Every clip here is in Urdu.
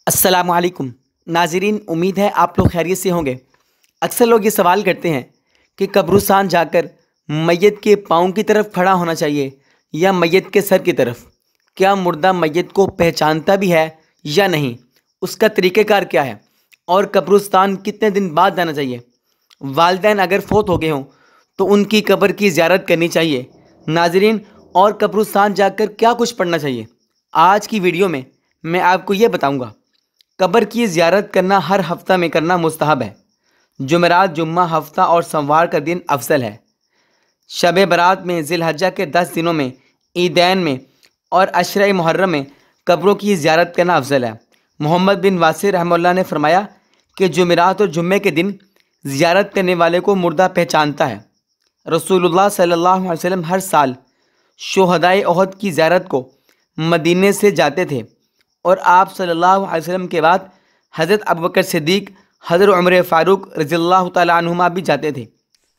السلام علیکم ناظرین، امید ہے آپ لوگ خیریت سے ہوں گے۔ اکثر لوگ یہ سوال کرتے ہیں کہ قبرستان جا کر میت کے پاؤں کی طرف کھڑا ہونا چاہیے یا میت کے سر کی طرف؟ کیا مردہ میت کو پہچانتا بھی ہے یا نہیں؟ اس کا طریقہ کار کیا ہے؟ اور قبرستان کتنے دن بعد جانا چاہیے؟ والدین اگر فوت ہو گئے ہوں تو ان کی قبر کی زیارت کرنی چاہیے ناظرین، اور قبرستان جا کر کیا کچھ پڑھنا چاہیے؟ آج کی ویڈیو میں آپ کو یہ بتاؤں گا۔ قبر کی زیارت کرنا ہر ہفتہ میں کرنا مستحب ہے۔ جمعرات، جمعہ، ہفتہ اور سوموار کا دن افضل ہے۔ شب برات میں، ذی الحجہ کے 10 دنوں میں، عیدین میں اور عشرہ محرم میں قبروں کی زیارت کرنا افضل ہے۔ محمد بن واسع رحمہ اللہ نے فرمایا کہ جمعرات اور جمعے کے دن زیارت کرنے والے کو مردہ پہچانتا ہے۔ رسول اللہ صلی اللہ علیہ وسلم ہر سال شہدائے احد کی زیارت کو مدینے سے جاتے تھے، اور آپ صلی اللہ علیہ وسلم کے بعد حضرت ابوبکر صدیق، حضرت عمر فاروق رضی اللہ تعالیٰ عنہما بھی جاتے تھے۔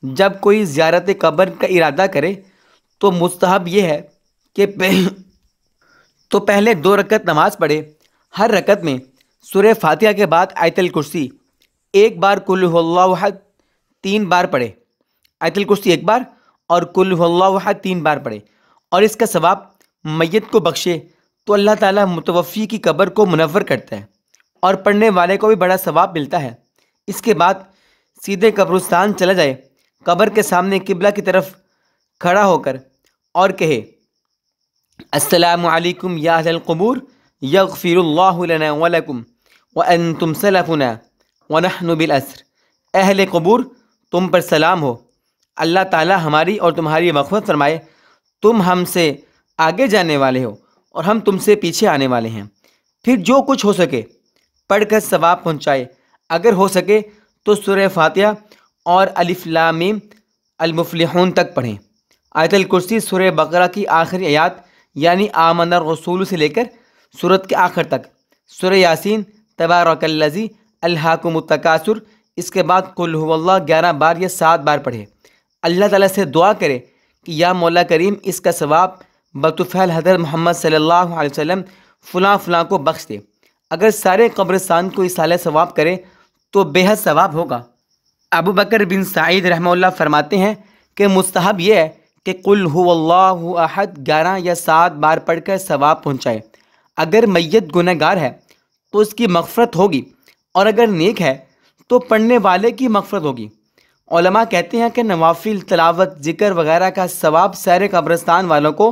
جب کوئی زیارت قبر کا ارادہ کرے تو مستحب یہ ہے کہ پہلے 2 رکعت نماز پڑھے۔ ہر رکعت میں سورہ فاتحہ کے بعد آیت الکرسی 1 بار، قل هو اللہ احد 3 بار پڑھے۔ آیت الکرسی 1 بار اور قل هو اللہ احد 3 بار پڑھے، اور اس کا ثواب میت کو بخشے تو اللہ تعالیٰ متوفی کی قبر کو منور کرتا ہے، اور پڑھنے والے کو بھی بڑا ثواب ملتا ہے۔ اس کے بعد سیدھے قبرستان چلا جائے، قبر کے سامنے قبلہ کی طرف کھڑا ہو کر اور کہے: السلام علیکم یا اہل القبور، یغفر اللہ لنا ولکم وانتم سلفنا ونحن بالاسر۔ اہل قبور، تم پر سلام ہو، اللہ تعالیٰ ہماری اور تمہاری مغفرت فرمائے، تم ہم سے آگے جانے والے ہو اور ہم تم سے پیچھے آنے والے ہیں۔ پھر جو کچھ ہو سکے پڑھ کر ثواب پہنچائے۔ اگر ہو سکے تو سورہ فاتحہ اور الف لام میم المفلحون تک پڑھیں۔ آیت الکرسی سورہ بقرہ کی آخری آیات یعنی آمن الرسول سے لے کر سورت کے آخر تک، سورہ یاسین تبارک الذی الہاکم التکاثر، اس کے بعد قل هو اللہ 11 بار یا 7 بار پڑھے۔ اللہ تعالیٰ سے دعا کرے کہ یا مولا کریم، اس کا ثواب بطفیل حضرت محمد صلی اللہ علیہ وسلم فلاں فلاں کو بخش دے۔ اگر سارے قبرستان کو اصالہ ثواب کرے تو بے حد ثواب ہوگا۔ ابو بکر بن سعید رحمہ اللہ فرماتے ہیں کہ مستحب یہ ہے کہ قل هو اللہ احد 11 یا 7 بار پڑھ کر ثواب پہنچائے۔ اگر میت گنہگار گار ہے تو اس کی مغفرت ہوگی، اور اگر نیک ہے تو پڑھنے والے کی مغفرت ہوگی۔ علماء کہتے ہیں کہ نوافل، تلاوت، ذکر وغیرہ کا ثواب سیر قبرستان والوں کو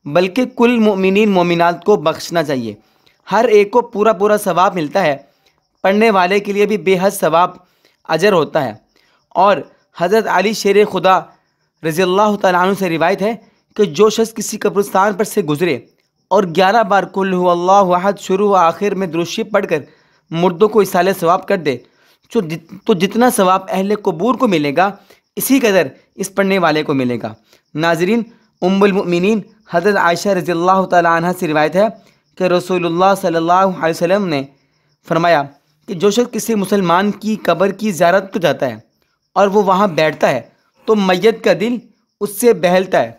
بلکہ کل مومنین مومنات کو بخشنا چاہیے۔ ہر ایک کو پورا ثواب ملتا ہے، پڑھنے والے کے لیے بھی بے حد ثواب اجر ہوتا ہے۔ اور حضرت علی شیر خدا رضی اللہ تعالیٰ عنہ سے روایت ہے کہ جو شخص کسی قبرستان پر سے گزرے اور 11 بار قل هو اللہ احد شروع و آخر میں درود شریف پڑھ کر مردوں کو اصالہ ثواب کر دے تو جتنا ثواب اہل قبور کو ملے گا، اسی قدر اس پڑھنے والے کو ملے گا۔ ناظرین، ام المؤمنین حضرت عائشہ رضی اللہ تعالیٰ عنہ سے روایت ہے کہ رسول اللہ صلی اللہ علیہ وسلم نے فرمایا کہ جو شخص کسی مسلمان کی قبر کی زیارت کو جاتا ہے اور وہ وہاں بیٹھتا ہے تو میت کا دل اس سے بہلتا ہے،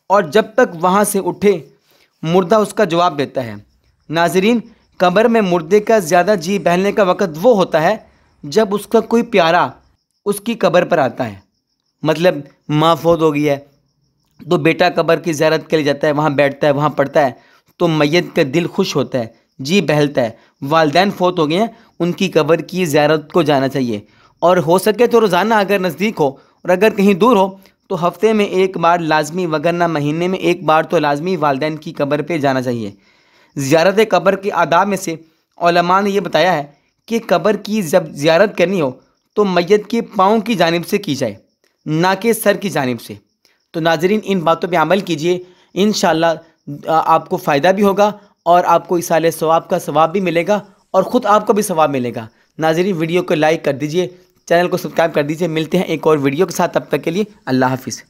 اور جب تک وہاں سے اٹھے مردہ اس کا جواب دیتا ہے۔ ناظرین، قبر میں مردے کا زیادہ جی بہلنے کا وقت وہ ہوتا ہے جب اس کا کوئی پیارا اس کی قبر پر آتا ہے۔ مطلب ماں فوت ہو گئی ہے تو بیٹا قبر کی زیارت کے لیے جاتا ہے، وہاں بیٹھتا ہے، وہاں پڑھتا ہے تو میت کا دل خوش ہوتا ہے، جی بہلتا ہے۔ والدین فوت ہو گئے ہیں، ان کی قبر کی زیارت کو جانا چاہیے، اور ہو سکے تو روزانہ اگر نزدیک ہو، اور اگر کہیں دور ہو تو ہفتے میں 1 بار لازمی، وگرنہ مہینے میں 1 بار تو لازمی والدین کی قبر پہ جانا چاہیے۔ زیارت قبر کے آداب میں سے علماء نے یہ بتایا ہے کہ قبر کی جب زیارت کرنی ہو تو میت کے پاؤں کی جانب سے کی جائے، نہ کہ سر کی جانب سے۔ تو ناظرین، ان باتوں پہ عمل کیجئے، انشاءاللہ آپ کو فائدہ بھی ہوگا، اور آپ کو اصالہ ثواب کا ثواب بھی ملے گا، اور خود آپ کو بھی ثواب ملے گا۔ ناظرین، ویڈیو کو لائک کر دیجئے، چینل کو سبسکرائب کر دیجئے۔ ملتے ہیں ایک اور ویڈیو کے ساتھ، تب تک کے لیے اللہ حافظ۔